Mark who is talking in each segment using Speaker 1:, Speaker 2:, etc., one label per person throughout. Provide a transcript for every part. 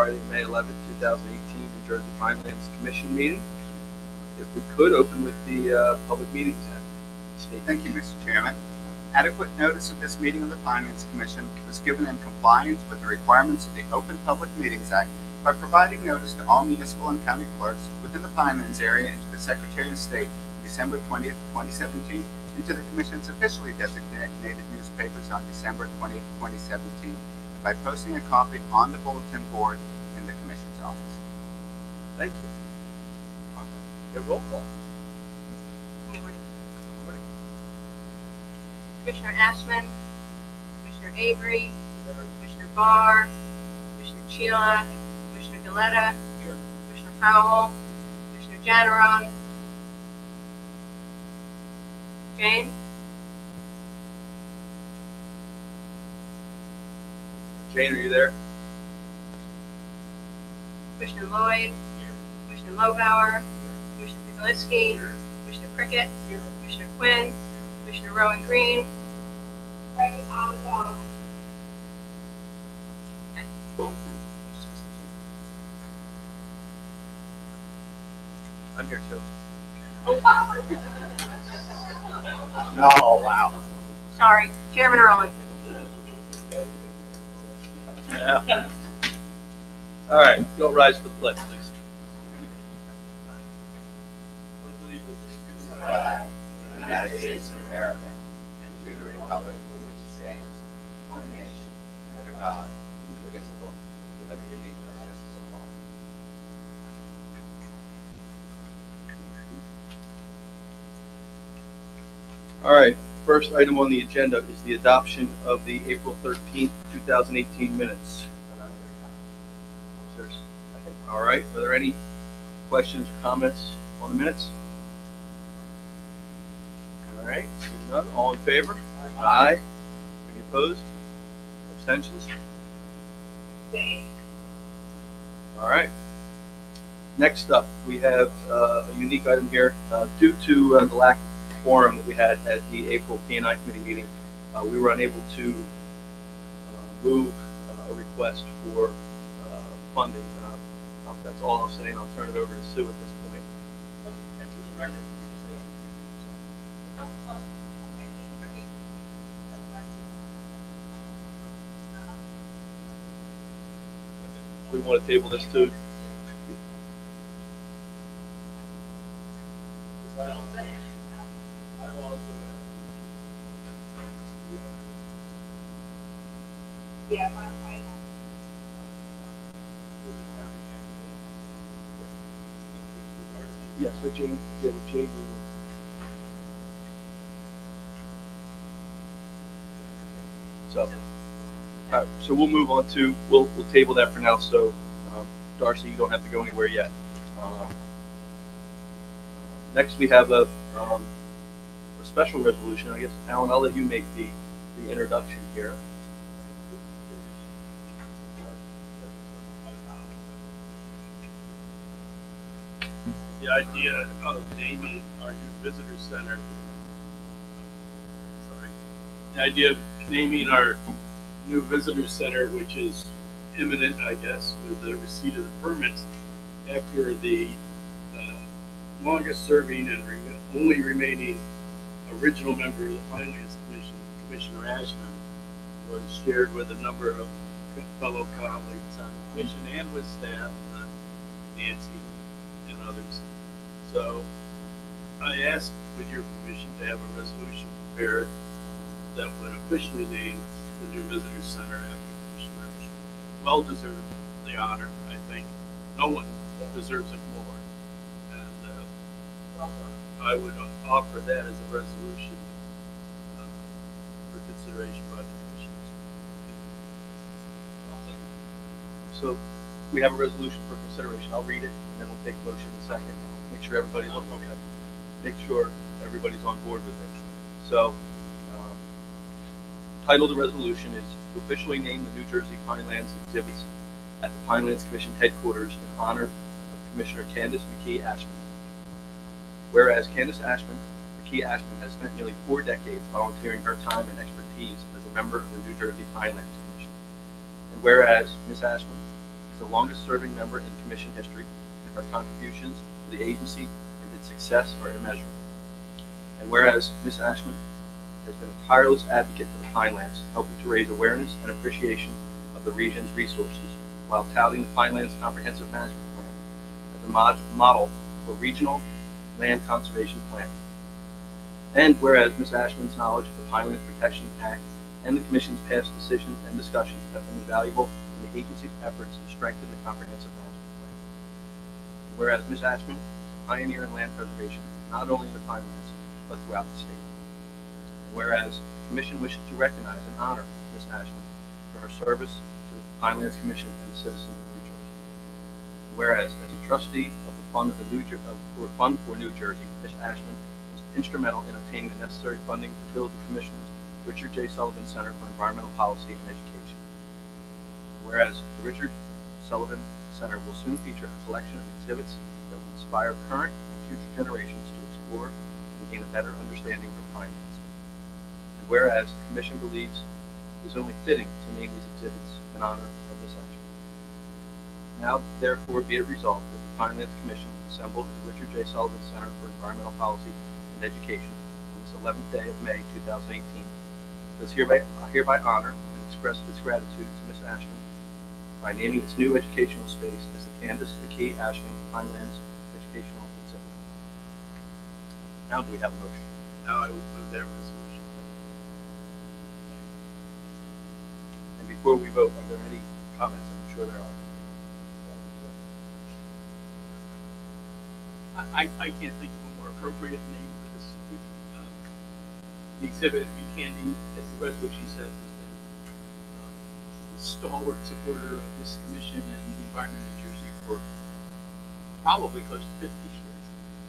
Speaker 1: Friday, May 11th, 2018, New Jersey Pinelands Commission meeting. If we could open with the Public Meetings Act. Steve.
Speaker 2: Thank you, Mr. Chairman. Adequate notice of this meeting of the Pinelands Commission was given in compliance with the requirements of the Open Public Meetings Act by providing notice to all municipal and county clerks within the Pinelands area and to the Secretary of State on December 20th, 2017, and to the Commission's officially designated newspapers on December 20th, 2017, by posting a copy on the bulletin board in the Commission's office.
Speaker 1: Thank you. Get roll call.
Speaker 3: Commissioner Ashman, Commissioner Avery, Commissioner Barr, Commissioner Sheila, Commissioner Galletta, Commissioner Powell, Commissioner Janaron, Jane,
Speaker 1: Jane, are you there?
Speaker 3: Commissioner Lloyd, Commissioner Lobauer, Commissioner Kuzaliski, Commissioner Prickett, Commissioner Quinn, Commissioner Rowan Green.
Speaker 1: I'm here too.
Speaker 2: No, wow.
Speaker 3: Sorry, Chairman Early.
Speaker 1: Yeah. All right, go rise for the pledge, please.
Speaker 2: United States of America, and to the republic for which it stands, one nation, under God, indivisible, with liberty and justice for all.
Speaker 1: All right, first item on the agenda is the adoption of the April 13th, 2018 minutes. All right, are there any questions or comments on the minutes? All right, seeing none, all in favor? Aye. Any opposed? Abstentions? All right. Next up, we have a unique item here. Due to the lack of quorum that we had at the April P&I committee meeting, we were unable to move a request for funding. That's all I'll say, and I'll turn it over to Sue at this point. We want to table this too. Yes, with Jane. Yeah, with Jane. So we'll move on to we'll table that for now. So Darcy, you don't have to go anywhere yet. Next, we have a special resolution. I guess Alan, I'll let you make the introduction here.
Speaker 4: The idea of naming our new visitor center. The idea of naming our new visitor center, which is imminent, I guess, with the receipt of the permits, after the longest serving and only remaining original member of the Pinelands Commission, Commissioner Ashman, was shared with a number of fellow colleagues on the commission and with staff, Nancy and others. So I asked, with your permission, to have a resolution prepared that would officially name the new visitor center after Commissioner Ashman. Well deserved the honor. I think no one deserves it more. And I would offer that as a resolution for consideration by the commissioners.
Speaker 1: So we have a resolution for consideration. I'll read it, and then we'll take motion in a second. Make sure everybody's okay. Make sure everybody's on board with it. So, title of the resolution is to officially name the New Jersey Pinelands exhibits at the Pinelands Commission headquarters in honor of Commissioner Candace McKee Ashman. Whereas Candace McKee Ashman has spent nearly 4 decades volunteering her time and expertise as a member of the New Jersey Pinelands Commission. And whereas Ms. Ashman as the longest-serving member in Commission history, and her contributions to the agency and its success are immeasurable. And whereas Ms. Ashman has been a tireless advocate for the Pinelands, helping to raise awareness and appreciation of the region's resources, while touting the Pinelands Comprehensive Management Plan as a model for regional land conservation planning. And whereas Ms. Ashman's knowledge of the Pinelands Protection Act and the Commission's past decisions and discussions have been invaluable in the agency's efforts to strengthen the comprehensive management plan. Whereas Ms. Ashman is a pioneer in land preservation, not only in the Pinelands, but throughout the state. And whereas the Commission wishes to recognize and honor Ms. Ashman for her service to the Pinelands Commission and the citizens of New Jersey. And whereas as a trustee of the Fund for New Jersey, Ms. Ashman was instrumental in obtaining the necessary funding to build the Commission's Richard J. Sullivan Center for Environmental Policy and Education. Whereas the Richard Sullivan Center will soon feature a collection of exhibits that will inspire current and future generations to explore and gain a better understanding of the Pinelands. And whereas the Commission believes it is only fitting to name these exhibits in honor of this action. Now, therefore, be it resolved that the Pinelands Commission assembled at the Richard J. Sullivan Center for Environmental Policy and Education on this 11th day of May 2018 does hereby honor and express its gratitude to Ms. Ashman by naming its new educational space as the Candace McKee Ashman Pinelands Educational Exhibit. Now do we have a motion?
Speaker 4: Now I would move that resolution.
Speaker 1: And before we vote, are there any comments? I'm sure there are.
Speaker 4: I can't think of a more appropriate name for this. The exhibit, Candy, as the resolution says, has been a stalwart supporter of this commission and the environment in Jersey for probably close to 50 years.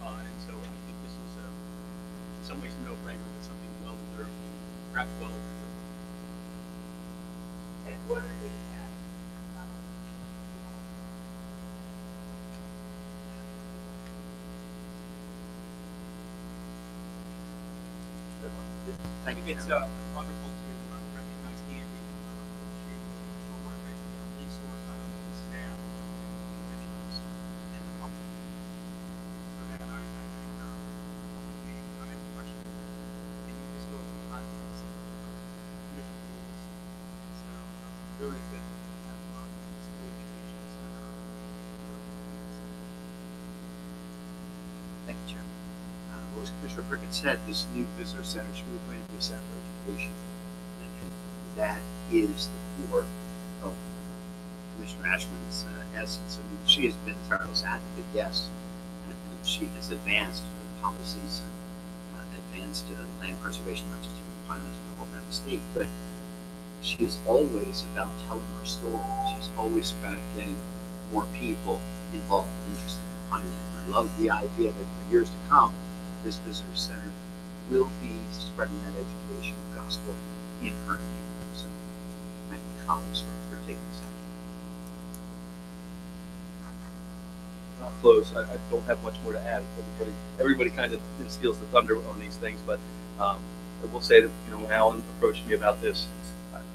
Speaker 4: And so I think this is in some ways a no-brainer, but something well-deserved, perhaps well-deserved.
Speaker 3: And what are the
Speaker 2: I think
Speaker 5: It's wonderful to recognize Candy. She will work as a resource not only to staff, officials, and the public. So that I think I have a question. Can you just go through some commission rules? So really good to have school education center.
Speaker 2: Thank you, Chairman. As Commissioner Prickett said, this new visitor center should be going to be a center for education. And that is the core of Commissioner Ashman's essence. I mean, she has been a tireless advocate, yes, and she has advanced policies and advanced land preservation, not just in the Pinelands, but all around the state. But she is always about telling her story. She's always about getting more people involved and interested in the Pinelands. I love the idea that for years to come, this visitor center will be spreading that education gospel in her name. So, thank you, colleagues, for taking this action.
Speaker 1: Not close. I don't have much more to add. Everybody kind of steals the thunder on these things, but I will say that when Alan approached me about this,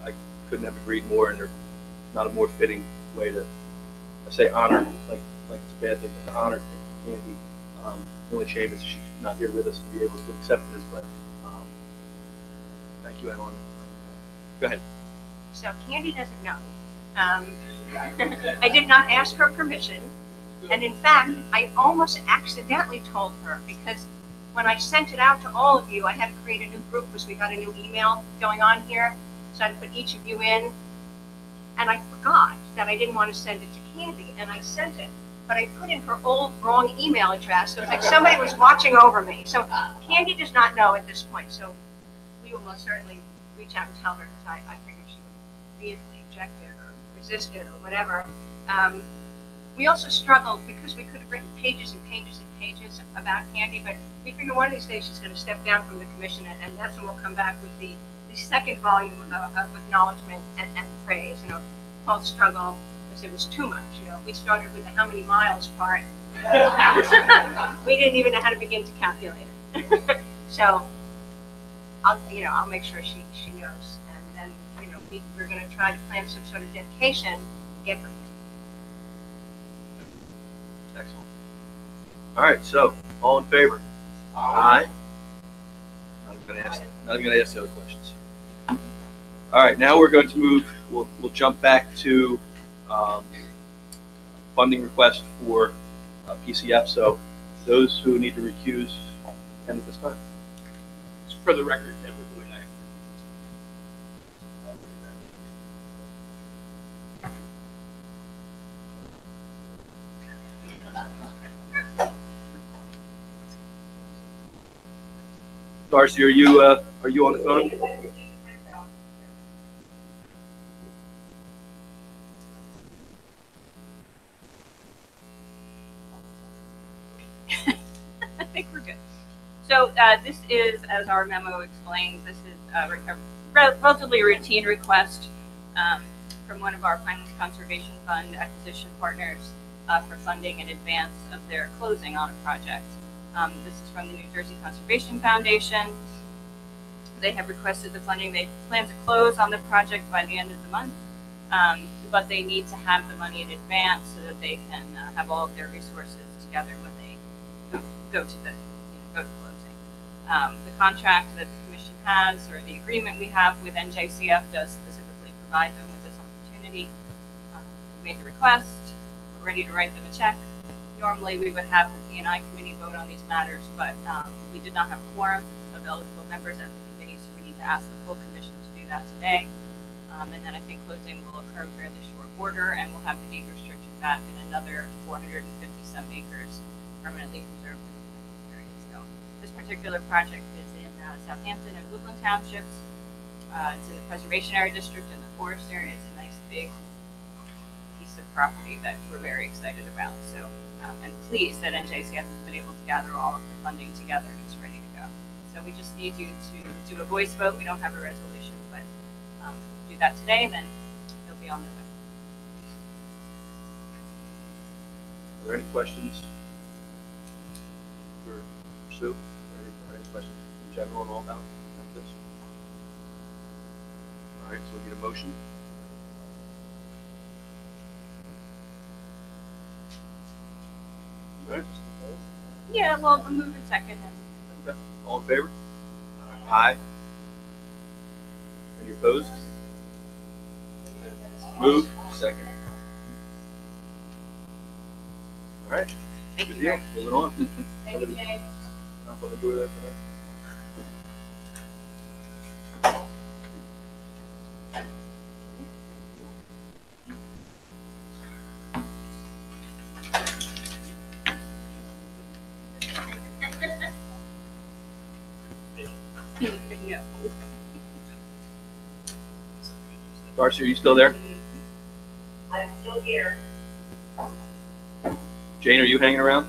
Speaker 1: I couldn't have agreed more, and there's not a more fitting way to say honor, like it's a bad thing, but to honor Candy. The only shame is she's not here with us to be able to accept this, but thank you, Alan. Go ahead.
Speaker 3: So Candy doesn't know. I did not ask her permission. And in fact, I almost accidentally told her, because when I sent it out to all of you, I had to create a new group because we got a new email going on here. So I had to put each of you in. And I forgot that I didn't want to send it to Candy, and I sent it. But I put in her old wrong email address. So it's like somebody was watching over me. So Candy does not know at this point. So we will most certainly reach out and tell her, because I figured she would vehemently object it or resist it or whatever. We also struggled because we could have written pages and pages and pages about Candy, but we figured one of these days she's going to step down from the commission, and that's when we'll come back with the second volume of acknowledgement and praise. Called Struggle, because it was too much. We started with the how many miles part. We didn't even know how to begin to calculate it. So I'll make sure she knows, and then we're going to try to plan some sort of dedication, get her.
Speaker 1: Excellent. All right, so all in favor? Aye. Not even gonna ask the other questions. All right, now we're going to move. We'll jump back to funding request for PCF. So those who need to recuse can at this time.
Speaker 4: Just for the record, that we're doing that.
Speaker 1: Darcy, are you on the phone?
Speaker 3: I think we're good. So this is, as our memo explains, this is a relatively routine request from one of our Pinelands Conservation Fund acquisition partners for funding in advance of their closing on a project. This is from the New Jersey Conservation Foundation. They have requested the funding. They plan to close on the project by the end of the month, but they need to have the money in advance so that they can have all of their resources together when they go to closing. The contract that the commission has, or the agreement we have with NJCF, does specifically provide them with this opportunity. We made the request. We're ready to write them a check. Normally, we would have the P&I committee vote on these matters, but we did not have a quorum of eligible members at the committee, so we need to ask the full commission to do that today. And then I think closing will occur in fairly short order, and we'll have the deed restriction back in another 457 acres permanently preserved in the planning area. So this particular project is in Southampton and Woodland Townships. It's in the preservation area district and the forest area. It's a nice big piece of property that we're very excited about. So and pleased that NJCF has been able to gather all of the funding together and it's ready to go. So we just need you to do a voice vote. We don't have a resolution, but do that today, then it'll be on the way.
Speaker 1: Are there any questions for Sue? Or any questions in general and all about this? All right, so we need a motion. Right.
Speaker 3: Yeah, well, we'll move in second.
Speaker 1: Okay. All in favor? Aye. Any opposed? Move. Second. All right.
Speaker 3: Thank
Speaker 1: Good
Speaker 3: you.
Speaker 1: deal. Moving on.
Speaker 3: Thank you, Jay.
Speaker 1: Not going to do that today.
Speaker 3: Yeah.
Speaker 1: Darcy, are you still there?
Speaker 3: I'm still here.
Speaker 1: Jane, are you hanging around?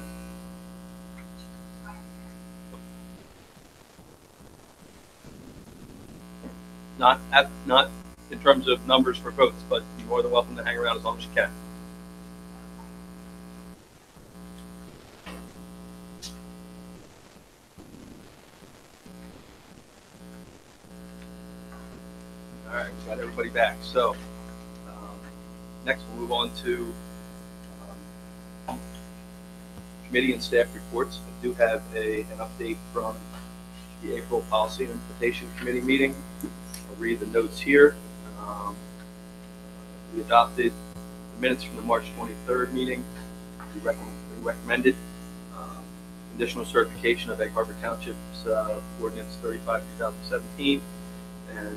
Speaker 1: Not in terms of numbers for votes, but you're more than welcome to hang around as long as you can. All right, we got everybody back. So next we'll move on to committee and staff reports. I do have an update from the April Policy and Implementation Committee meeting. I'll read the notes here. We adopted the minutes from the March 23rd meeting. We recommended conditional certification of Egg Harbor Township's Ordinance 35/2017, and the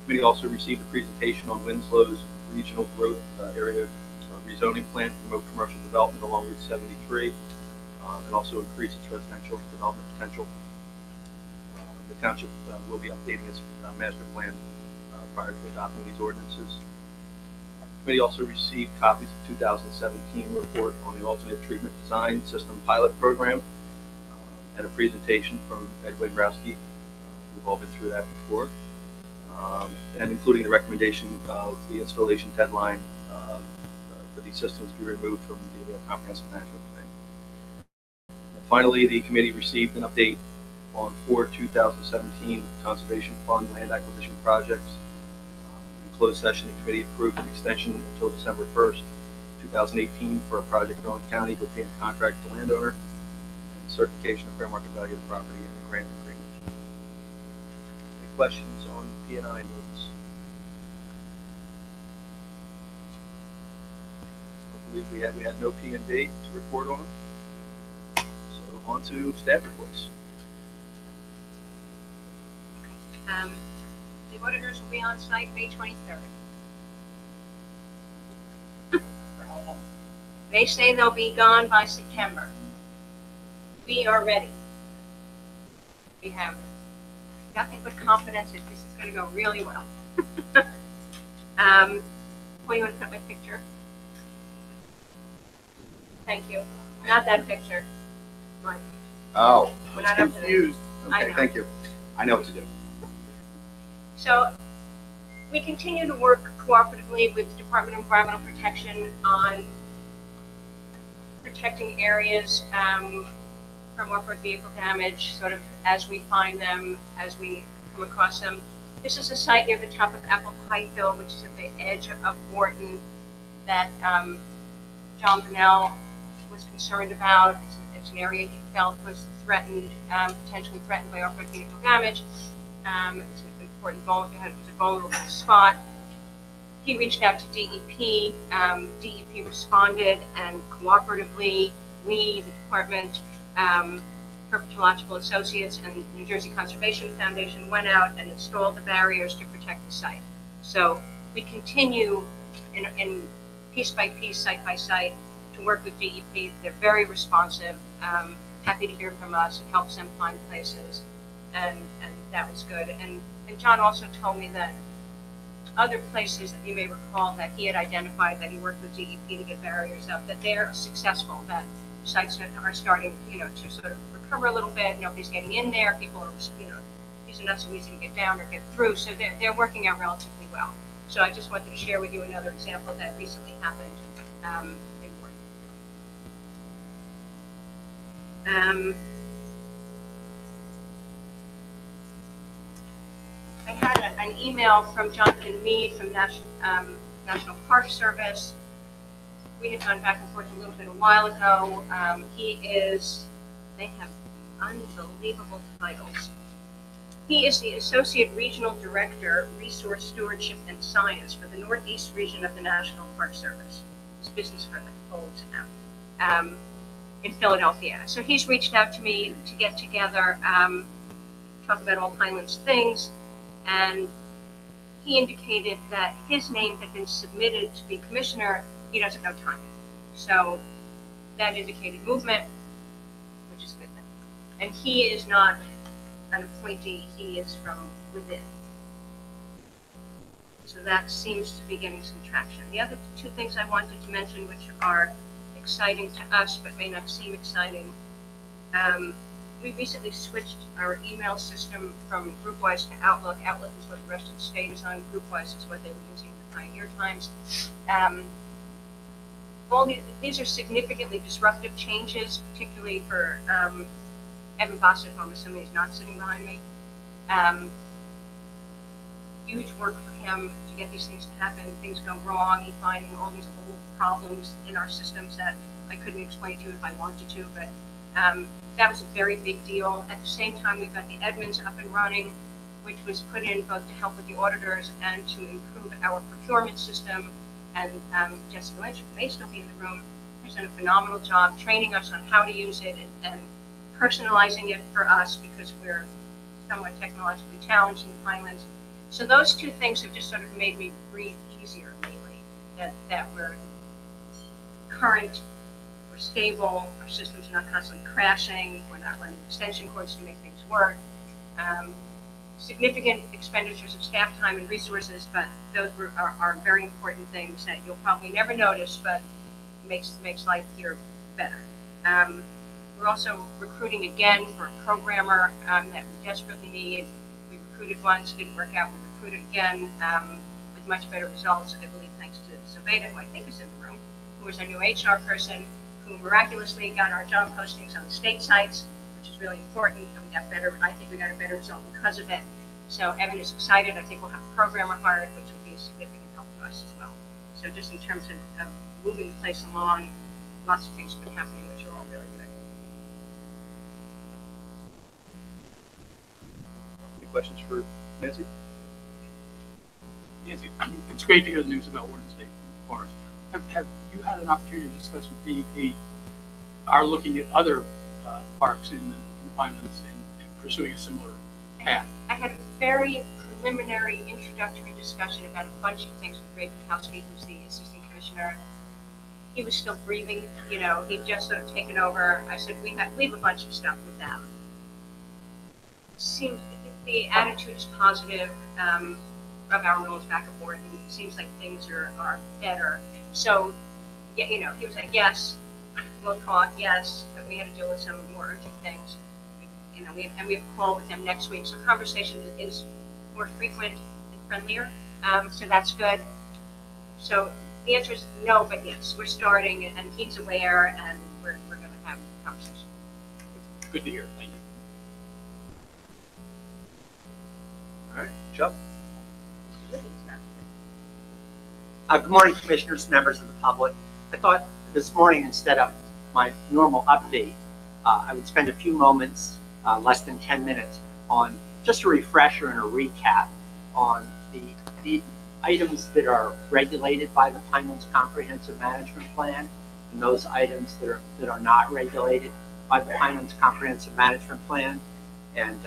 Speaker 1: committee also received a presentation on Winslow's regional growth area rezoning plan to promote commercial development along Route 73 and also increase its residential development potential. The township will be updating its master plan prior to adopting these ordinances. The committee also received copies of 2017 report on the alternate treatment design system pilot program and a presentation from Ed Wayne-Browski. We've all been through that before. And including the recommendation of the installation deadline for these systems to be removed from the comprehensive management plan. And finally, the committee received an update on 2017 Conservation Fund land acquisition projects. In closed session, the committee approved an extension until December 1st, 2018 for a project in Orange County to obtain a contract to landowner and certification of fair market value of the property and the grant agreement. Any questions on P&I notes? I believe we had no P and D to report on. So on to staff reports.
Speaker 3: The auditors will be on site May 23rd. They say they'll be gone by September. We are ready. We have nothing but confidence that this is going to go really well. Well, you want to put my picture? Thank you. Not that picture. Mine.
Speaker 2: Oh,
Speaker 3: We're not up to this.
Speaker 4: Confused.
Speaker 3: I
Speaker 2: okay,
Speaker 3: know.
Speaker 2: thank you. I know what to do.
Speaker 3: So we continue to work cooperatively with the Department of Environmental Protection on protecting areas from off-road vehicle damage, sort of as we find them, as we come across them. This is a site near the top of Apple Pie Hill, which is at the edge of Wharton, that John Burnell was concerned about. It's an area he felt was threatened, potentially threatened by off-road vehicle damage. It's an important it was a vulnerable spot. He reached out to DEP. DEP responded, and cooperatively, we, the department, Herpetological Associates, and New Jersey Conservation Foundation went out and installed the barriers to protect the site. So we continue in piece by piece, site by site, to work with DEP. They're very responsive, happy to hear from us. It helps them find places, and that was good. And John also told me that other places that you may recall that he had identified that he worked with DEP to get barriers up, that they're successful, that sites are starting, to sort of recover a little bit. Nobody's getting in there. People are, these are not so easy to get down or get through. So they're working out relatively well. So I just wanted to share with you another example that recently happened in Wharton. I had an email from Jonathan Mead from National Park Service. We had gone back and forth a little bit a while ago. They have unbelievable titles. He is the Associate Regional Director, Resource Stewardship and Science for the Northeast region of the National Park Service. It's business for the folks now, in Philadelphia. So he's reached out to me to get together, talk about all Pinelands things, and he indicated that his name had been submitted to be commissioner. He doesn't know timing. So that indicated movement, which is a good thing. And he is not an appointee, he is from within. So that seems to be getting some traction. The other two things I wanted to mention, which are exciting to us but may not seem exciting, we recently switched our email system from GroupWise to Outlook. Outlook is what the rest of the state is on. GroupWise is what they were using in the Pioneer times. These are significantly disruptive changes, particularly for Evan Bossett, who I'm assuming is not sitting behind me. Huge work for him to get these things to happen. Things go wrong. He's finding all these old problems in our systems that I couldn't explain to you if I wanted to, but that was a very big deal. At the same time, we've got the Edmonds up and running, which was put in both to help with the auditors and to improve our procurement system. And Jessica Lynch, who may still be in the room, has done a phenomenal job training us on how to use it and personalizing it for us because we're somewhat technologically challenged in the Pinelands. So those two things have just sort of made me breathe easier lately, that we're current, we're stable, our systems are not constantly crashing, we're not running extension cords to make things work. Significant expenditures of staff time and resources, but those are very important things that you'll probably never notice, but makes life here better. We're also recruiting again for a programmer that we desperately need. We recruited once, didn't work out. We recruited again with much better results, I believe, thanks to Saveda, who I think is in the room, who was our new HR person, who miraculously got our job postings on the state sites, which is really important. And we got better. I think we got a better result because of it. So Evan is excited. I think we'll have a programmer hired, which will be a significant help to us as well. So just in terms of moving the place along. Lots of things have been happening, which are all really good.
Speaker 1: Any questions for Nancy?
Speaker 4: Nancy, it's great to hear the news about Warden State Forest. Have you had an opportunity to discuss with DEP, are looking at other parks in the Pinelands and pursuing a similar path?
Speaker 3: I had a very preliminary introductory discussion about a bunch of things with Ray Bukowski, who's the assistant commissioner. He was still breathing, you know, he'd just sort of taken over. I said, we have a bunch of stuff with them. Seems the attitude is positive. Of our rules back and forth, and it seems like things are better. So, yeah, you know, he was like, yes, we'll talk, yes, but we had to deal with some more urgent things. You know, we have a call with them next week, so conversation is more frequent and friendlier. So that's good. So the answer is no, but yes, we're starting, and he's aware, and we're going to have a conversation.
Speaker 4: Good to hear. Thank you.
Speaker 1: All right, Chuck.
Speaker 6: Good morning, commissioners, members of the public. I thought this morning, instead of my normal update, I would spend a few moments, less than 10 minutes, on just a refresher and a recap on the items that are regulated by the Pinelands Comprehensive Management Plan and those items that are not regulated by the Pinelands Comprehensive Management Plan. And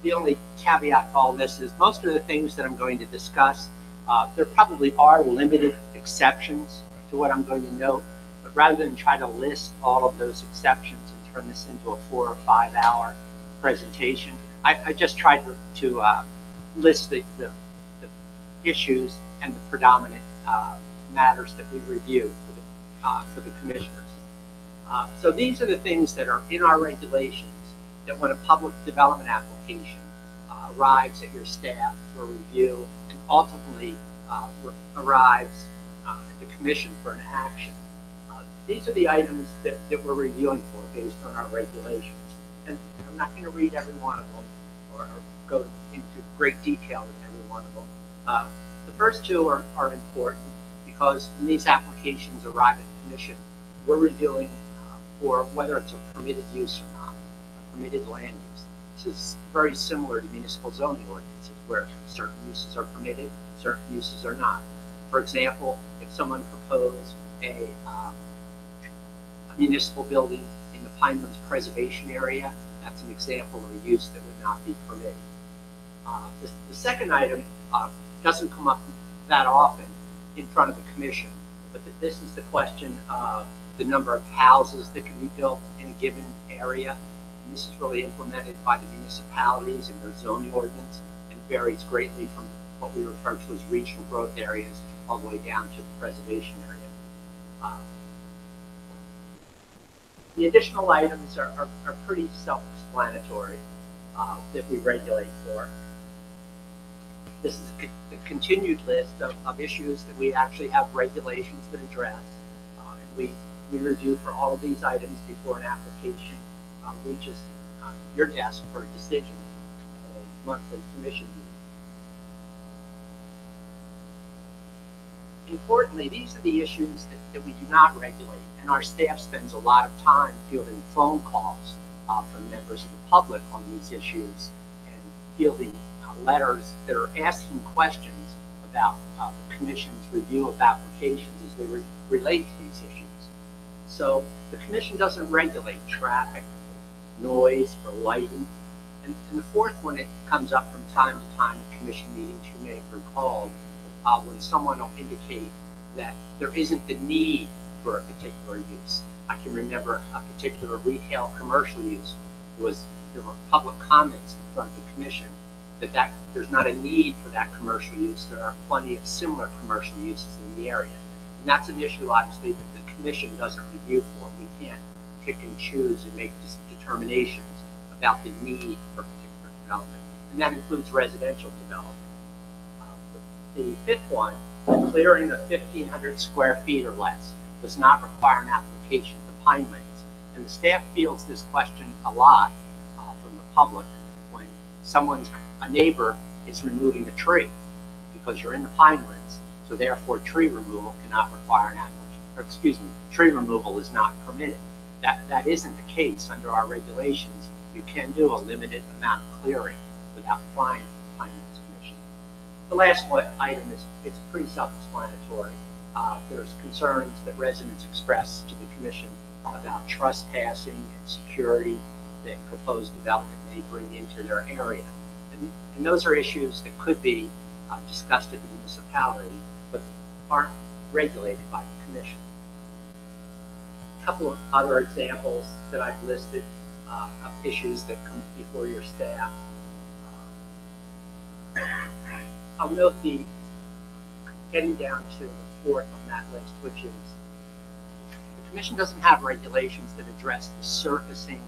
Speaker 6: the only caveat to all this is most of the things that I'm going to discuss, there probably are limited exceptions to what I'm going to note, but rather than try to list all of those exceptions and turn this into a 4 or 5 hour presentation, I just tried to list the issues and the predominant matters that we review for the commissioners. So these are the things that are in our regulations that when a public development application arrives at your staff for review and ultimately arrives at the commission for an action. These are the items that we're reviewing for based on our regulations. And I'm not going to read every one of them or go into great detail with every one of them. The first two are important because when these applications arrive at the commission, we're reviewing for whether it's a permitted use or not, a permitted land use. This is very similar to municipal zoning ordinances where certain uses are permitted, certain uses are not. For example, if someone proposed a municipal building in the Pinelands Preservation Area, that's an example of a use that would not be permitted. The second item doesn't come up that often in front of the commission, but this is the question of the number of houses that can be built in a given area. And this is really implemented by the municipalities in their zoning ordinance and varies greatly from what we refer to as regional growth areas all the way down to the preservation area. The additional items are pretty self-explanatory that we regulate for. This is a continued list of issues that we actually have regulations that address. And we review for all of these items before an application reaches your desk for a decision at a monthly commission meeting. Importantly, these are the issues that we do not regulate, and our staff spends a lot of time fielding phone calls from members of the public on these issues and fielding letters that are asking questions about the Commission's review of applications as they relate to these issues. So the Commission doesn't regulate traffic, noise, or lighting. And the fourth one, it comes up from time to time in Commission meetings, you may have recalled, when someone will indicate that there isn't the need for a particular use. I can remember a particular retail commercial use there were public comments in front of the Commission that there's not a need for that commercial use. There are plenty of similar commercial uses in the area. And that's an issue, obviously, that the Commission doesn't review for. We can't pick and choose and make determinations about the need for particular development. And that includes residential development. The fifth one, clearing of 1,500 square feet or less does not require an application to Pinelands. And the staff fields this question a lot from the public when a neighbor is removing a tree because you're in the Pinelands, so therefore tree removal cannot require an application. tree removal is not permitted. That isn't the case under our regulations. You can do a limited amount of clearing without flying the Pinelands Commission. The last item is, it's pretty self-explanatory. There's concerns that residents express to the commission about trespassing and security that proposed development may bring into their area. And those are issues that could be discussed at the municipality, but aren't regulated by the commission. A couple of other examples that I've listed of issues that come before your staff. I'll note getting down to the fourth on that list, which is the commission doesn't have regulations that address the surfacing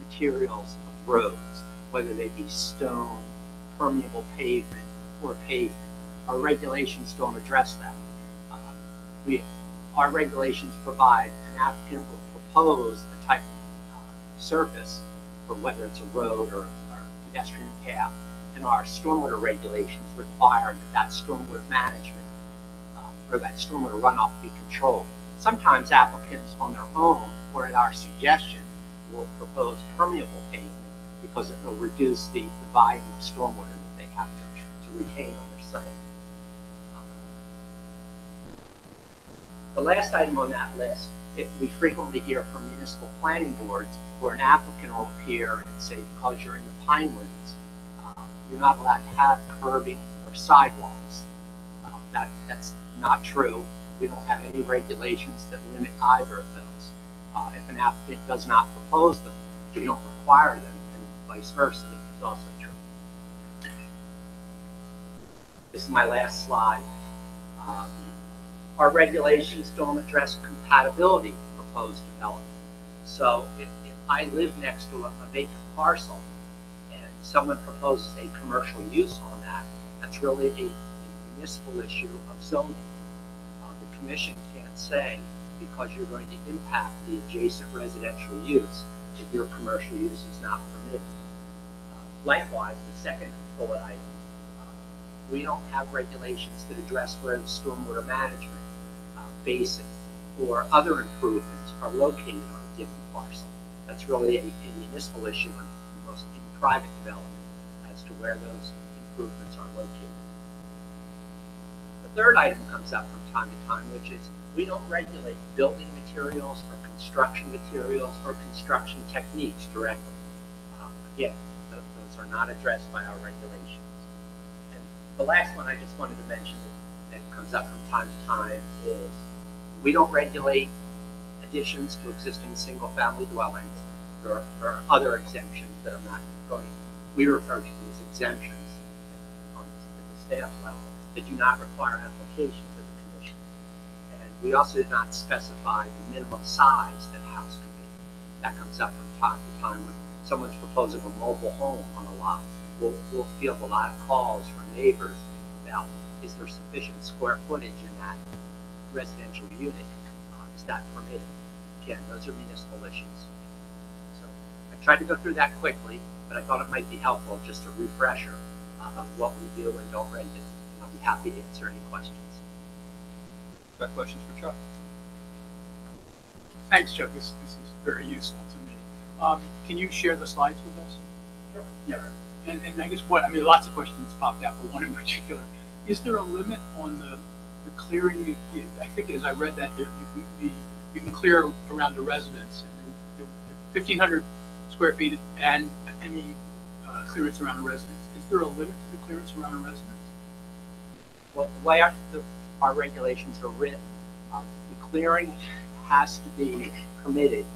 Speaker 6: materials of roads, whether they be stone, permeable pavement, or pavement. Our regulations don't address that. Our regulations provide an applicant will propose the type of surface for whether it's a road or pedestrian path, and our stormwater regulations require that stormwater management or that stormwater runoff be controlled. Sometimes applicants on their own or at our suggestion will propose permeable pavement because it will reduce the volume of stormwater that they have to retain on their site. The last item on that list, we frequently hear from municipal planning boards where an applicant will appear and say, because you're in the Pinelands, you're not allowed to have curbing or sidewalks. That's not true. We don't have any regulations that limit either of those. If an applicant does not propose them, we don't require them, and vice versa is also true. This is my last slide. Our regulations don't address compatibility with proposed development. So if I live next to a vacant parcel and someone proposes a commercial use on that, that's really a municipal issue of zoning. The commission can't say, because you're going to impact the adjacent residential use, if your commercial use is not permitted. Likewise, the second bullet item, we don't have regulations that address where the stormwater management basin or other improvements are located on a given parcel. That's really a municipal issue in most private development as to where those improvements are located. The third item comes up from time to time, which is we don't regulate building materials or construction materials or construction techniques directly. Again, those are not addressed by our regulations. And the last one I just wanted to mention that comes up from time to time is we don't regulate additions to existing single-family dwellings. There are other exemptions that I'm not going. We refer to these exemptions on the staff level that do not require application to the commission. And we also did not specify the minimum size that a house can be. That comes up from time to time when someone's proposing a mobile home on a lot. We'll field a lot of calls from neighbors about, is there sufficient square footage in that residential unit? Is that permitted? Again, those are municipal issues. So I tried to go through that quickly, but I thought it might be helpful, just a refresher of what we do and don't regulate. I'll be happy to answer any questions.
Speaker 1: Got questions for Chuck?
Speaker 5: Thanks, Chuck. This is very useful to me. Can you share the slides with us?
Speaker 1: Sure.
Speaker 5: Yeah. And I guess lots of questions popped out, but one in particular. Is there a limit on the clearing? I think as I read that, you can clear around the residence, 1,500 square feet and any clearance around a residence. Is there a limit to the clearance around a residence?
Speaker 6: Well, the way our regulations are written, the clearing has to be permitted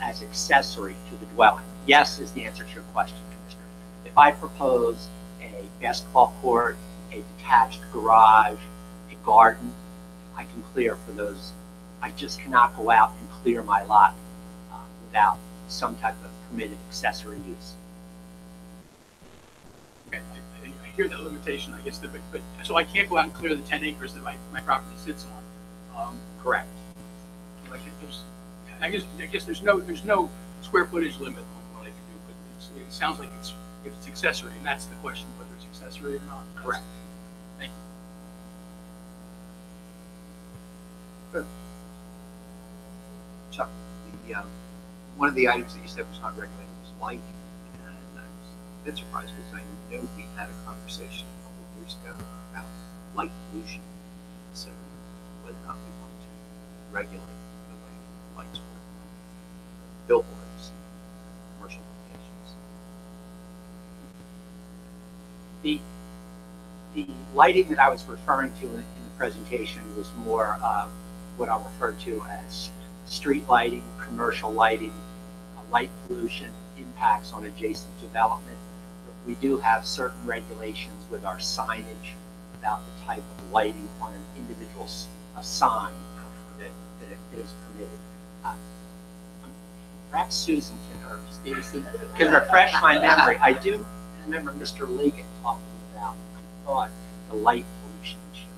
Speaker 6: as accessory to the dwelling. Yes is the answer to your question, Commissioner. If I propose a basketball court, a detached garage, a garden, I can clear for those. I just cannot go out and clear my lot without some type of permitted accessory use.
Speaker 5: Okay, I hear that limitation, I guess, but so I can't go out and clear the 10 acres that my property sits on.
Speaker 6: Correct.
Speaker 5: Like I guess there's no square footage limit on what I can do, but it sounds like if it's accessory, and that's the question, whether it's accessory or not.
Speaker 6: Correct.
Speaker 5: Thank you.
Speaker 1: Good.
Speaker 6: Chuck, one of the items that you said was not regulated was lighting, and I was a bit surprised because I know we had a conversation a couple of years ago about light pollution, so whether or not we want to regulate the way lights work on billboards, commercial locations. The lighting that I was referring to in the presentation was more what I'll refer to as street lighting, commercial lighting, light pollution, impacts on adjacent development. We do have certain regulations with our signage about the type of lighting on an individual sign that is permitted. Perhaps Susan can, or Stacy can refresh my memory. I do remember Mr. Ligon talking about, I thought, the light pollution issue.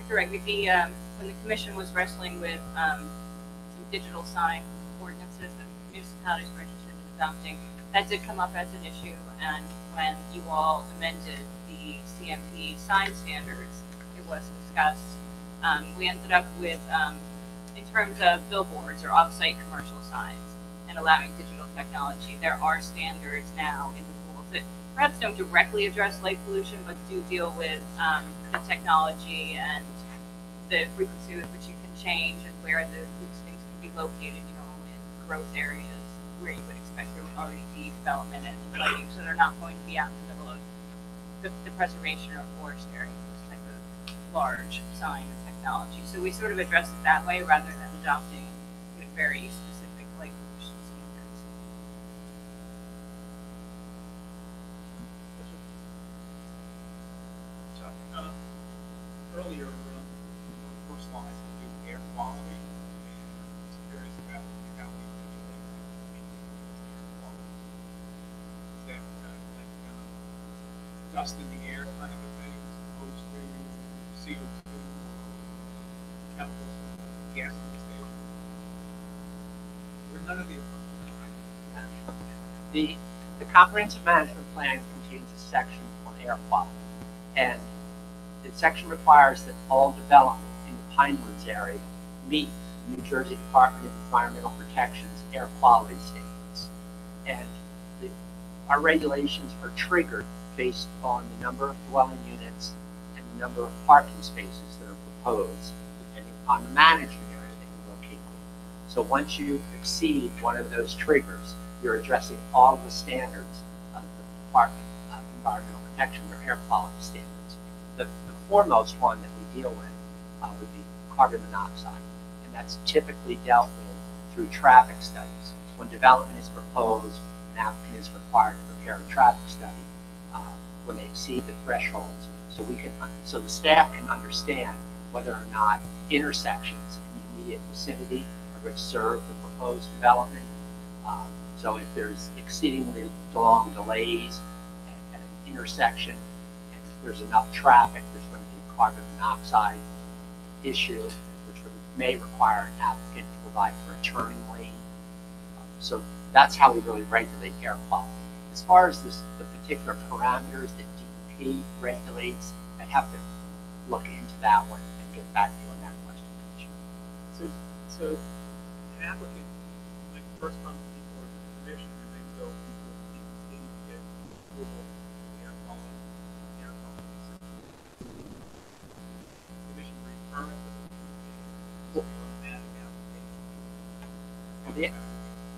Speaker 3: Correct. When the commission was wrestling with some digital sign ordinances that municipalities were interested in adopting, that did come up as an issue. And when you all amended the CMP sign standards, it was discussed. We ended up with, in terms of billboards or off-site commercial signs and allowing digital technology, there are standards now in the rules that perhaps don't directly address light pollution, but do deal with the technology and the frequency with which you can change and where these things can be located, in growth areas where you would expect there would already be development and lighting, so they're not going to be out in the middle of the preservation or forest area, this type of large sign technology. So we sort of address it that way rather than adopting very specific light pollution standards.
Speaker 5: Earlier, the first slide, we do air quality, and I was curious about how we regulate air quality. Is that like dust in the air kind of a thing, as opposed to CO2 or chemicals, gas in the station? Or none of the above?
Speaker 6: The comprehensive management plan contains a section on air quality, and the section requires that all development in the Pinelands area meet New Jersey Department of Environmental Protection's air quality standards. And our regulations are triggered based on the number of dwelling units and the number of parking spaces that are proposed, depending upon the management area that you're located in. So once you exceed one of those triggers, you're addressing all of the standards of the Department of Environmental Protection or air quality standards. The foremost one that we deal with would be carbon monoxide, and that's typically dealt with through traffic studies. When development is proposed, an applicant is required to prepare a traffic study when they exceed the thresholds, so the staff can understand whether or not intersections in the immediate vicinity are going to serve the proposed development. So if there's exceedingly long delays at an intersection, and if there's enough traffic, there's going to be a carbon monoxide issue, which may require an applicant to provide for a turning lane. So that's how we really regulate air quality. As far as the particular parameters that DEP regulates, I'd have to look into that one and get back to you on that question.
Speaker 5: So an applicant like first comes before the commission and then go before the DEP to get approval of the air quality system. The commission refer it to the automatic application.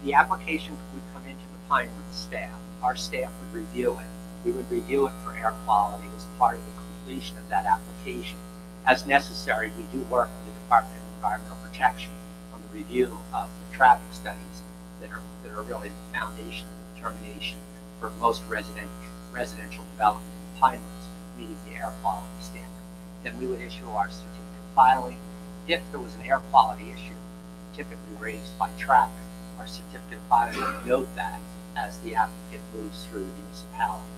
Speaker 6: The application would come into the Pinelands staff. Our staff would review it. We would review it for air quality as part of the completion of that application. As necessary, we do work with the Department of Environmental Protection on the review of the traffic studies that are really the foundation of determination for most residential development in Pinelands meeting the air quality standard. Then we would issue our certificate of filing. If there was an air quality issue typically raised by traffic, our certificate of filing would note that as the applicant moves through the municipality.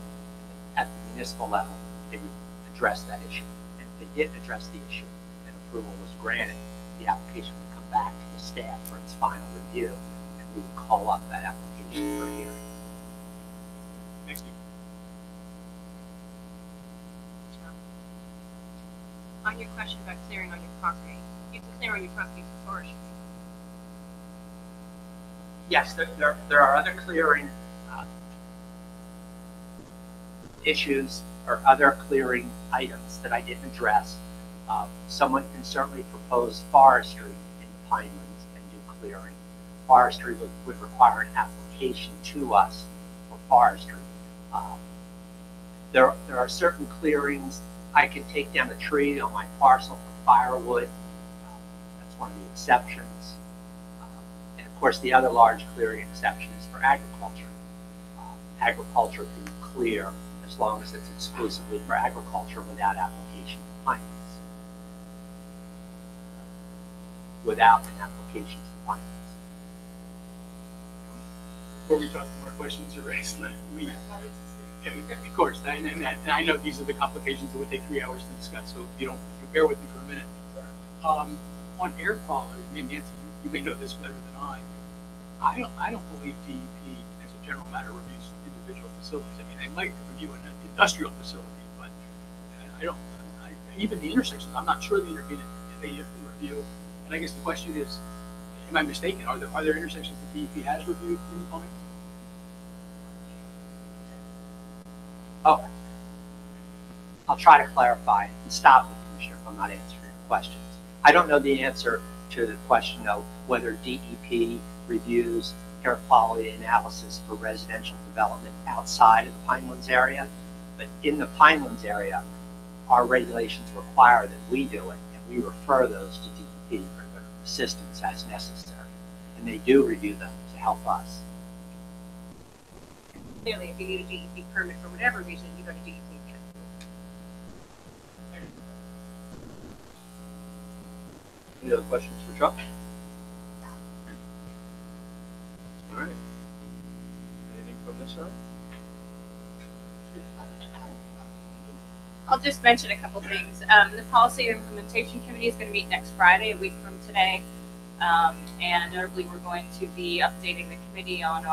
Speaker 6: At the municipal level, they would address that issue. And if they did address the issue and approval was granted, the application would come back to the staff for its final review, and we would call up that application for a hearing.
Speaker 5: Thank you.
Speaker 3: On your question about clearing on your property, you have to clear on your property for forestry.
Speaker 6: Yes, there are other clearing issues or other clearing items that I didn't address. Someone can certainly propose forestry in the Pinelands and do clearing. Forestry would require an application to us for forestry. There are certain clearings. I can take down a tree on my parcel for firewood. That's one of the exceptions. And of course, the other large clearing exception is for agriculture. Agriculture can clear as long as it's exclusively for agriculture without application to Pinelands. Without an application to Pinelands.
Speaker 4: Before we talk more questions are raised, of course, and I know these are the complications that would take 3 hours to discuss, so you bear with me for a minute. On air quality, Nancy, you may know this better than I don't believe DEP, as a general matter, reviews individual facilities. I mean, they might review an industrial facility, but even the intersections, I'm not sure they review. And I guess the question is, am I mistaken? Are there intersections that DEP has reviewed in the Pinelands?
Speaker 6: Oh, I'll try to clarify and stop the Commissioner if I'm not answering your questions. I don't know the answer to the question of whether DEP reviews air quality analysis for residential development outside of the Pinelands area, but in the Pinelands area, our regulations require that we do it, and we refer those to DEP for their assistance as necessary, and they do review them to help us.
Speaker 3: Clearly, if you need a DEP permit for whatever reason, you go to DEP.
Speaker 1: Any other questions for Chuck? All right. Anything from this side?
Speaker 7: I'll just mention a couple things. The Policy Implementation Committee is going to meet next Friday, a week from today. And notably, we're going to be updating the committee on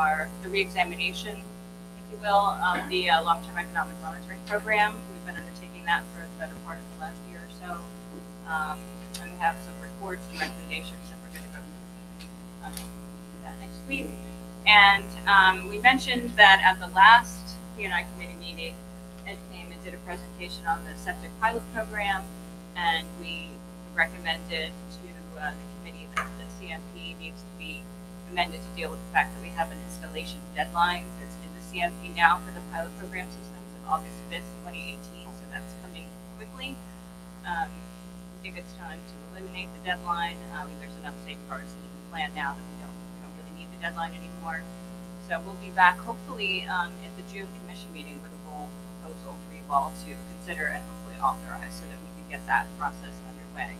Speaker 7: the reexamination, if you will, of the long-term economic monitoring program. We've been undertaking that for the better part of the last year or so. And we have some reports and recommendations, and we're going to go do that next week. And we mentioned that at the last P&I committee meeting, Ed came and did a presentation on the septic pilot program, and we recommended to the committee that the CMP needs to be amended to deal with the fact that we have an installation deadline that's in the CMP now for the pilot program systems of August 5th, 2018, so that's coming quickly. I think it's time to eliminate the deadline. There's enough safeguards in the plan now that we don't really need the deadline anymore. So we'll be back hopefully at the June commission meeting with a full proposal for you all to consider and hopefully authorize so that we can get that process underway.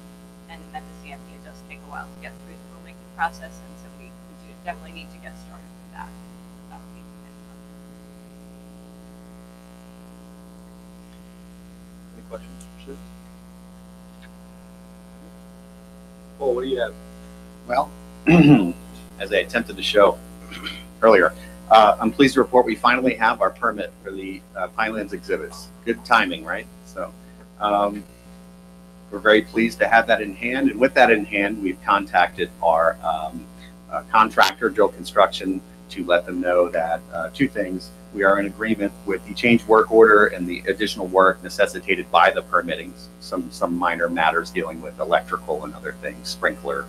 Speaker 7: And at the CMP, it does take a while to get through the rulemaking process, and so we do definitely need to get started with that. That would be
Speaker 1: Any questions for Sue? Paul, what do you have?
Speaker 2: Well, as I attempted to show earlier, I'm pleased to report we finally have our permit for the Pinelands exhibits. Good timing, right? So we're very pleased to have that in hand. And with that in hand, we've contacted our contractor, Drill Construction, to let them know that two things. We are in agreement with the change work order and the additional work necessitated by the permitting, some minor matters dealing with electrical and other things, sprinkler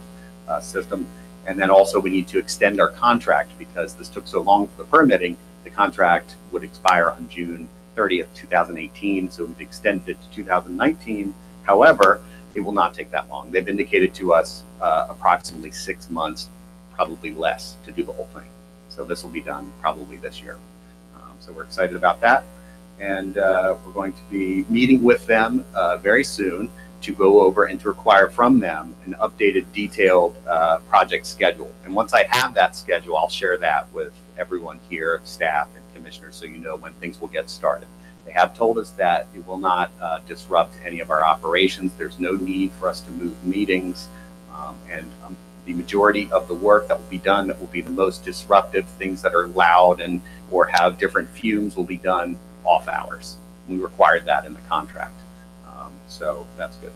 Speaker 2: system. And then also we need to extend our contract because this took so long for the permitting. The contract would expire on June 30th, 2018. So we've extended it to 2019. However, it will not take that long. They've indicated to us approximately 6 months, probably less, to do the whole thing. So this will be done probably this year. So we're excited about that. And we're going to be meeting with them very soon to go over and to require from them an updated, detailed project schedule. And once I have that schedule, I'll share that with everyone here, staff and commissioners, so you know when things will get started. They have told us that it will not disrupt any of our operations. There's no need for us to move meetings. The majority of the work that will be done that will be the most disruptive, things that are loud and or have different fumes, will be done off hours. We required that in the contract. So that's good.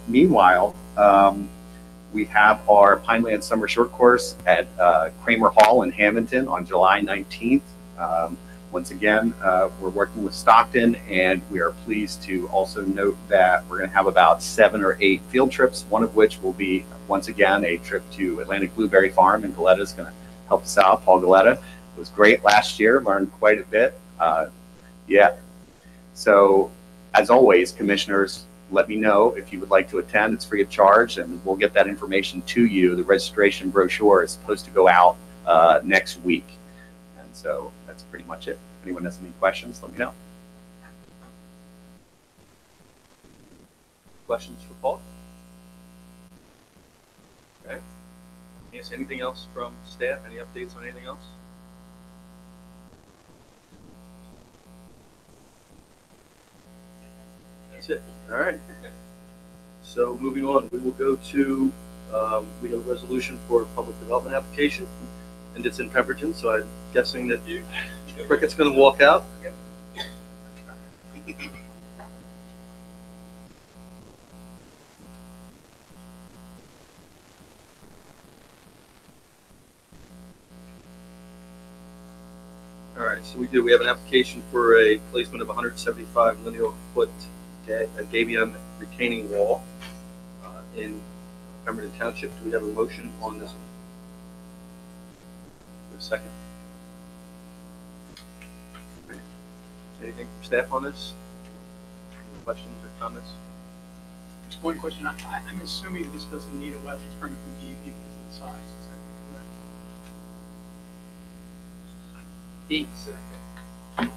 Speaker 2: Meanwhile, we have our Pineland Summer Short Course at Kramer Hall in Hamilton on July 19th. Once again, we're working with Stockton, and we are pleased to also note that we're going to have about 7 or 8 field trips, one of which will be, once again, a trip to Atlantic Blueberry Farm, and Galetta is going to help us out. Paul Galetta. It was great last year, learned quite a bit. Yeah. So, as always, commissioners, let me know if you would like to attend. It's free of charge, and we'll get that information to you. The registration brochure is supposed to go out next week. And so that's pretty much it. If anyone has any questions, let me know.
Speaker 1: Questions for Paul? Okay. Yes, anything else from staff? Any updates on anything else? That's it. All right. So moving on, we will go to, we have a resolution for a public development application, and it's in Pemberton, so I'm guessing that Cricket's going to walk out. All right, so we have an application for a placement of 175 linear foot gabion retaining wall in Pemberton Township. Do we have a motion on this one? A second. Anything from staff on this? Any questions or comments?
Speaker 5: Just one question. I'm assuming this doesn't need a wetlands permit from DEP because of the size. Is that correct?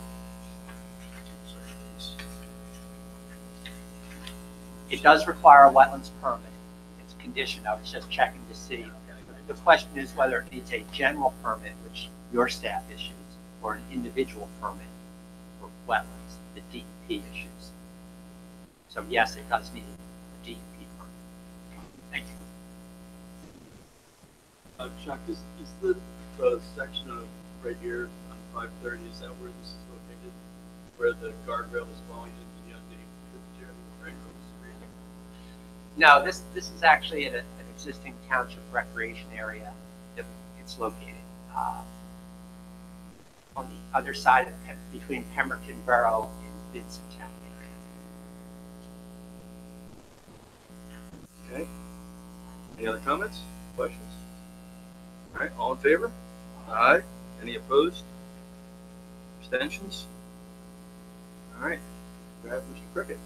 Speaker 6: It does require a wetlands permit. It's conditioned. I was just checking to see. The question is whether it needs a general permit, which your staff issues, or an individual permit for wetlands, the DEP issues. So yes, it does need a DEP permit. Thank you.
Speaker 4: Chuck, is the section of right here on 530, is that where this is located? Where the guardrail is falling into the unnamed street?
Speaker 6: No, this is actually at an existing township recreation area that it's located on the other side of between Pemberton Borough and Vincent Town.
Speaker 1: Okay. Any other comments? Questions? All right, all in favor? Aye. Any opposed? Abstentions? All right. Grab Mr. Cricket.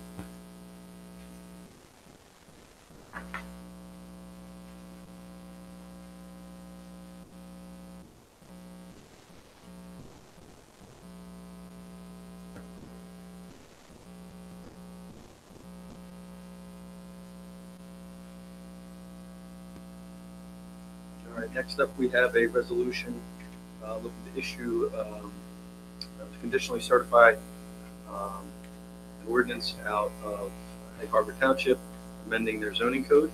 Speaker 1: All right, next up we have a resolution looking to issue to conditionally certify an ordinance out of Egg Harbor Township, amending their zoning code.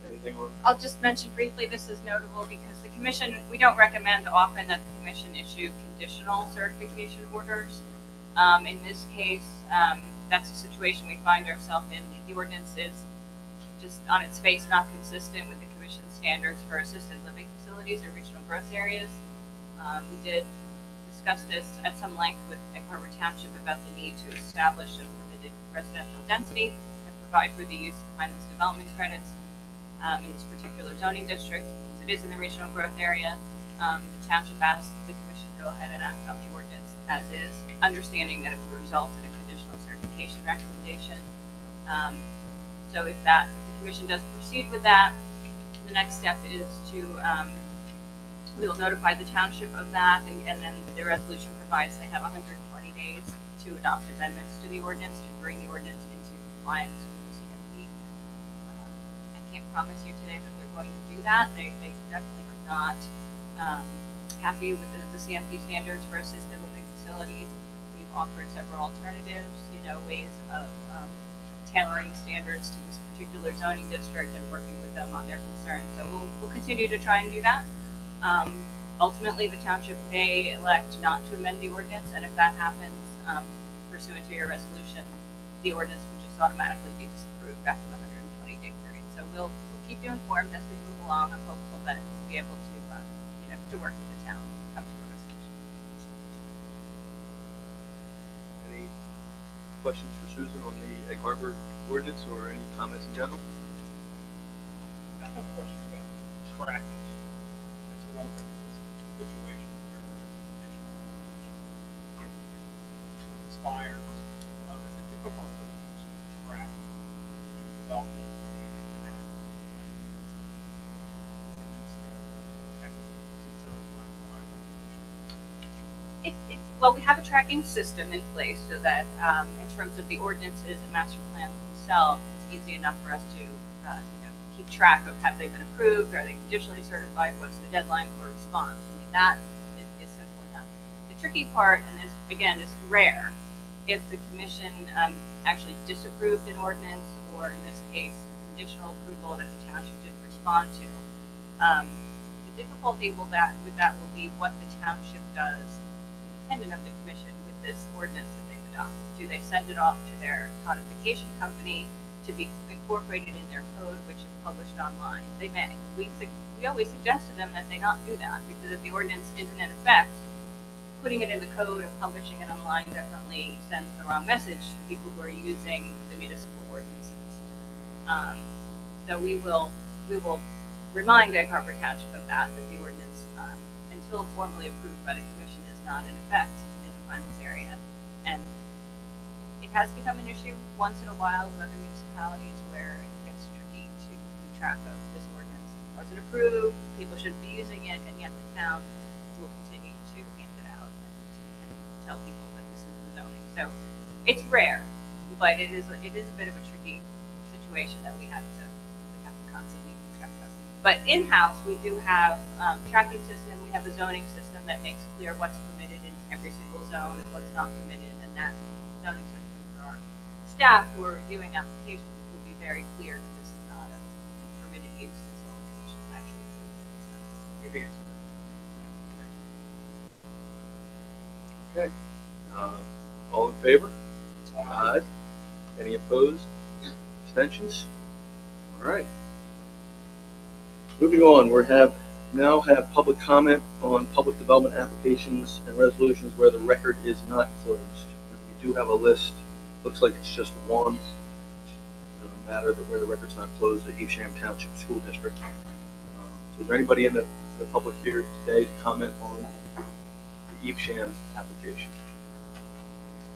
Speaker 1: Anything on?
Speaker 7: I'll just mention briefly, this is notable because the commission, we don't recommend often that the commission issue conditional certification orders. In this case, that's a situation we find ourselves in. The ordinance is just on its face not consistent with the commission standards for assisted living facilities or regional growth areas. We did discuss this at some length with Egg Harbor Township about the need to establish a permitted residential density and provide for the use of Pinelands development credits in this particular zoning district. It is in the regional growth area. The township asked the commission to go ahead and act on the ordinance as is, understanding that it would result in a conditional certification recommendation. So if the commission does proceed with that, the next step is to we will notify the township of that, and then the resolution provides they have 120 days to adopt amendments to the ordinance to bring the ordinance into compliance with the CMP. I can't promise you today that they're going to do that. They definitely are not happy with the CMP standards for assisted living facilities. We've offered several alternatives, ways of tailoring standards to this particular zoning district and working with them on their concerns. So we'll continue to try and do that. Ultimately, the township may elect not to amend the ordinance, and if that happens, pursuant to your resolution, the ordinance would just automatically be disapproved after the 120-day period. So we'll keep you informed as we move along. I'm hopeful that we'll be able to, to work with the town, come to a resolution.
Speaker 1: Any questions for Susan on the Egg Harbor ordinance or any comments in general?
Speaker 5: I have a question about tracking. It's a relevant situation where expires. Is it difficult to track development?
Speaker 7: Well, we have a tracking system in place so that in terms of the ordinances and master plans themselves, it's easy enough for us to keep track of have they been approved, are they conditionally certified, what's the deadline for response. I mean, that is simple enough. The tricky part, and this, again, is rare, if the commission actually disapproved an ordinance, or in this case, conditional approval that the township didn't respond to. The difficulty with that will be what the township does independent of the commission with this ordinance that they've adopted. Do they send it off to their codification company to be incorporated in their code, which is published online? They may. We always suggest to them that they not do that, because if the ordinance isn't in effect, putting it in the code and publishing it online definitely sends the wrong message to people who are using the municipal ordinances. So we will remind Egg Harbor Township of that the ordinance, until formally approved by the commission, is not in effect in the Pinelands area. And it has become an issue once in a while with other municipalities where it gets tricky to keep track of this ordinance. Was it approved? People shouldn't be using it, and yet the town will continue to hand it out and tell people that this is the zoning. So it's rare, but it is a bit of a tricky situation that we have to constantly keep track of. But in-house, we do have tracking system. We have a zoning system that makes clear what's permitted in every single zone and what's not permitted, and that zoning system for our staff who are reviewing applications will be very clear that this is not a permitted use as long as it's actually approved.
Speaker 1: Okay. All in favor? Aye. Any opposed? Abstentions? All right. Moving on, we now have public comment on public development applications and resolutions where the record is not closed. We do have a list. Looks like it's just one matter that where the record's not closed at Evesham Township School District. So is there anybody in the public here today to comment on the Evesham application?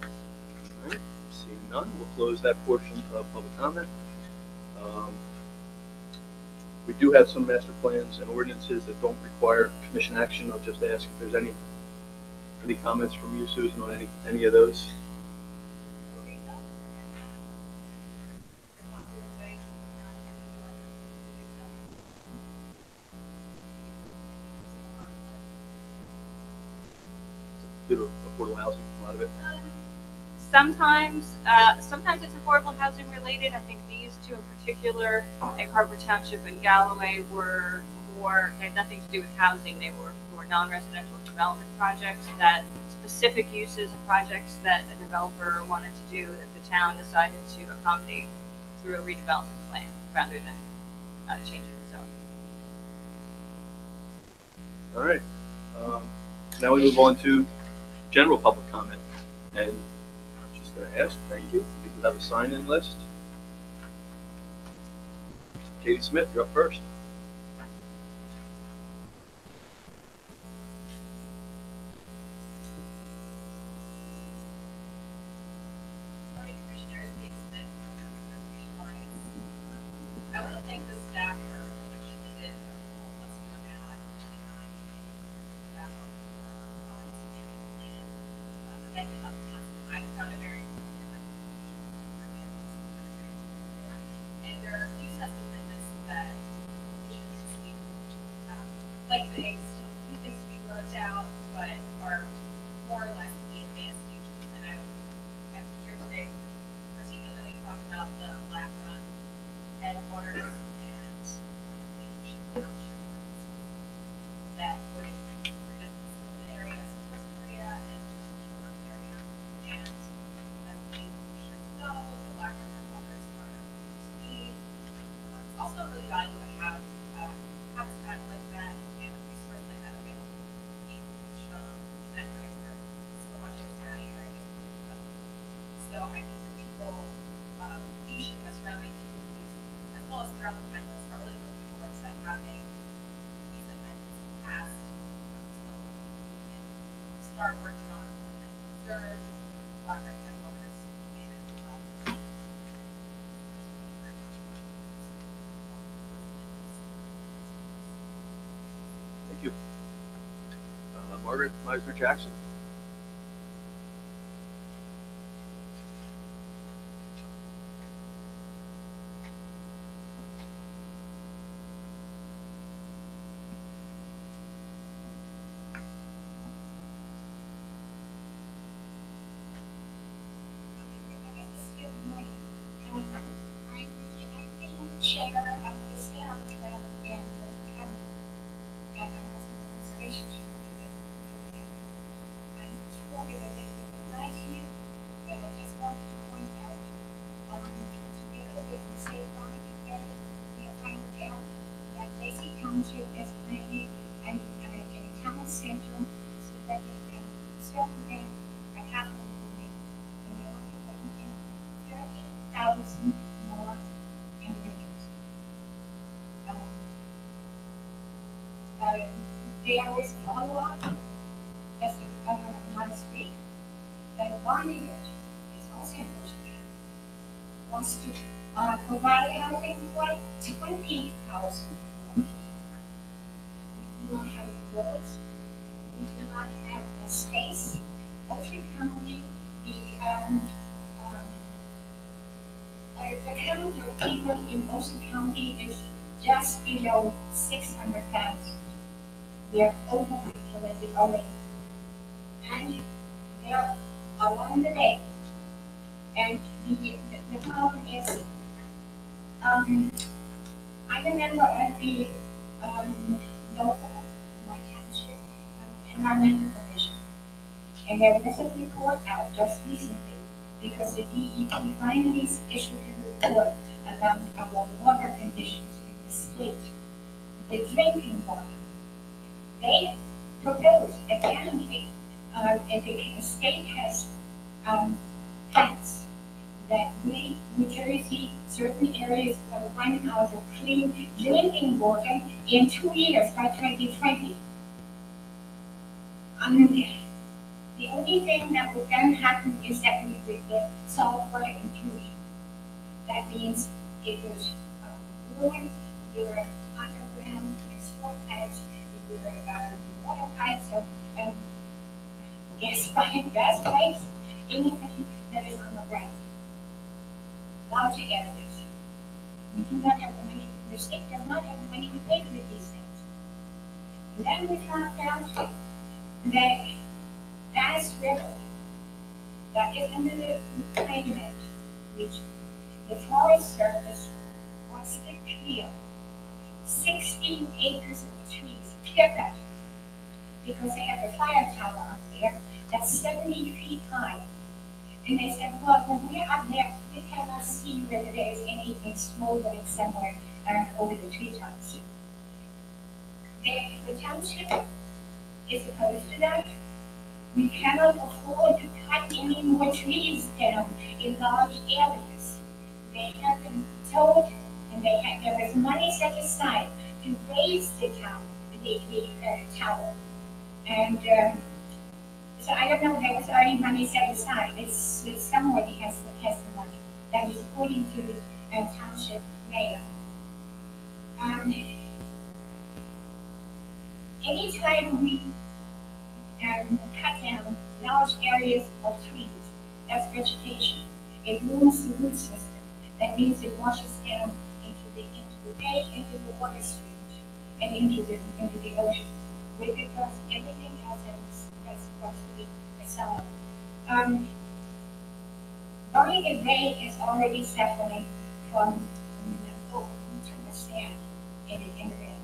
Speaker 1: All right. Seeing none, we'll close that portion of public comment. We do have some master plans and ordinances that don't require commission action. I'll just ask if there's any comments from you, Susan, on any of those. Due to affordable housing, a lot of it.
Speaker 7: Sometimes it's affordable housing related. I think these two in particular, Egg Harbor Township and Galloway, had nothing to do with housing. They were for non-residential development projects, that specific uses and projects that a developer wanted to do that the town decided to accommodate through a redevelopment plan rather than changing the zone.
Speaker 1: All right. Now we move on to general public comment. And I'm just going to ask, thank you. We do have a sign-in list. Katie Smith, you're up first.
Speaker 8: Morning, Commissioners. Katie Smith, Jersey Pinelands. I want to thank the staff for looking at it. Let's go down. I found it very and there are a few sets of amendments that like things to be worked out, but are more or less the advanced stages. And I'm here today particularly talk about the black run headquarters and that would the area as a area and area. And I think we should know also really valuable to have habitat like that and a resource like that available in each that area. So much of that area. So I think that people, usually my surrounding communities, as well as throughout the Pinelands, are really looking towards that having these events passed. So we can start working on reserve, black rectangle bonus, and
Speaker 1: Thank you. Margaret Meisner Jackson.
Speaker 9: Chair of the Sound Club and the Conservation Committee. I'm sure that it was nice to you, but I just wanted to point out, together with the state farm together, we have found out that Lacey Township is planning a town center so that they can circumvent a capital building. And they will be putting in 30,000 more individuals. There is a follow-up, just another speak, that Barney is also in Michigan, wants to provide housing for 20,000 people. We do not have roads, we do not have a space. Ocean County, the count of people in Ocean County is just below 600,000. We are overpopulated already. And they're along the way. And the problem is, I remember at the local, my township, environmental commission, and there was a report out just recently because the DEP finally issued a report about our water conditions in the state, the drinking water. They proposed a canopy, and the state has plans that we, New Jersey, certain areas are running out of clean drinking water in 2 years by 2020. The only thing that would then happen is that we would get sulfur inclusion. That means it would ruin your underground export pipes, your water pipes, and gas pipes, anything that is on the ground. Large areas. We do not have the money, the state does not have the money to pay for these things. And then we found out that Bass River, that is under the Pinelands region, the Forest Service wants to clear 16 acres of trees, clear cut, because they have a fire tower up there that's 70 feet high. And they said, well, when we're up there, we cannot see whether there is anything smoldering somewhere over the treetops. The township is opposed to that. We cannot afford to cut any more trees down in large areas. They have been told, and there was money set aside to raise the tower. And so I don't know, there was already money set aside. It's somebody has the money. That is according to the township mayor. Anytime we cut down large areas of trees, that's vegetation. It ruins the root system. That means it washes down into the bay, into the water streams, and into the ocean. Because everything else has supposed to be a solid. Barney Bay is already suffering from too much sand in the bay.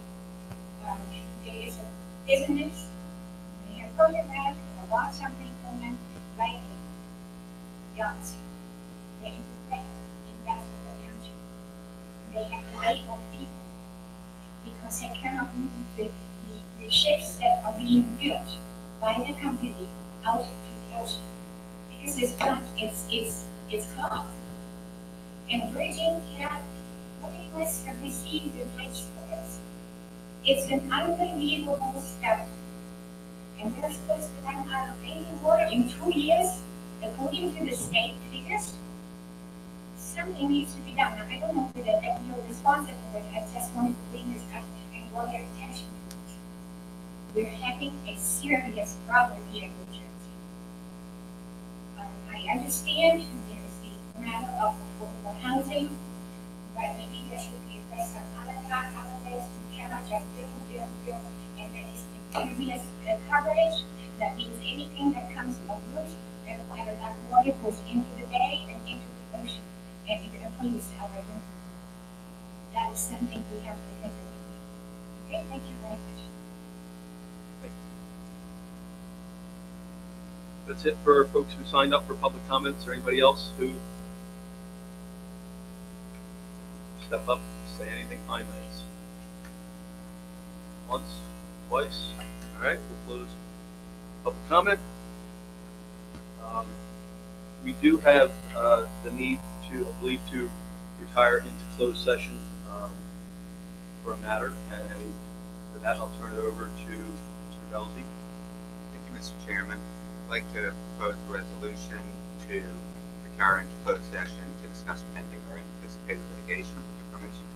Speaker 9: There is a business. They have photographs or bought something from them, like yachts. They invest in that township. They have to wait on because they cannot move the ships that are being built by the company out to the ocean. Because it's clogged. And Virgin Cat must have received the bridge for us. It's an unbelievable step. And they're supposed to run out of drinking water in 2 years, according to the state figures. Something needs to be done. I don't know whether that you're responsible for it. I just wanted to bring this up and draw their attention to it. We're having a serious problem here in New Jersey. I understand there's the matter of affordable housing, but maybe there should be addressed some other ways. We cannot just build, and that is impervious coverage. That means anything that comes from roof and that water goes into the bay and into the ocean. And it please, however, that is something we have to think about. Okay, thank you very much.
Speaker 1: That's it for folks who signed up for public comments, or anybody else who step up, say anything, 5 minutes. Once, twice. All right, we'll close public comment. We do have the need to, I believe, to retire into closed session for a matter, and for that I'll turn it over to Mr. Belsey.
Speaker 2: Thank you, Mr. Chairman. I'd like to propose a resolution to retire into closed session to discuss pending or anticipated litigation with the Commission.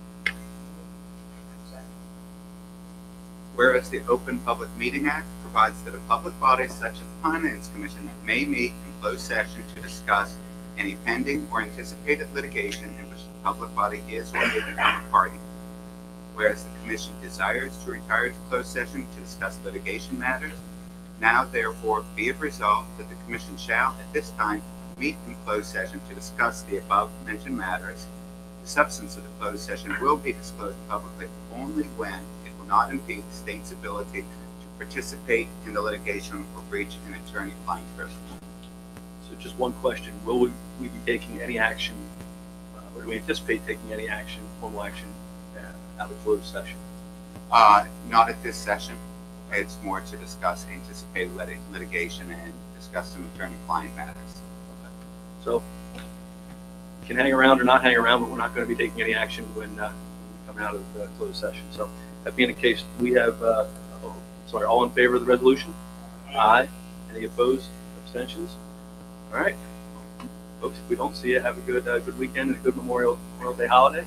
Speaker 2: Whereas the Open Public Meeting Act provides that a public body such as the Finance Commission may meet in closed session to discuss any pending or anticipated litigation in which the public body is or may become a party. Whereas the Commission desires to retire to closed session to discuss litigation matters, now therefore be it resolved that the Commission shall at this time meet in closed session to discuss the above mentioned matters. The substance of the closed session will be disclosed publicly only when it will not impede the state's ability to participate in the litigation or breach an attorney-client privilege.
Speaker 1: So just one question, will we be taking any action, or do we anticipate taking any action, formal action, out of closed session?
Speaker 2: Not at this session. It's more to discuss anticipated litigation and discuss some attorney-client matters.
Speaker 1: Okay. So, we can hang around or not hang around, but we're not going to be taking any action when we come out of closed session. So, that being the case, we have, all in favor of the resolution? Aye. Any opposed? Abstentions? All right. Folks, if we don't see you, have a good weekend and a good Memorial Day holiday.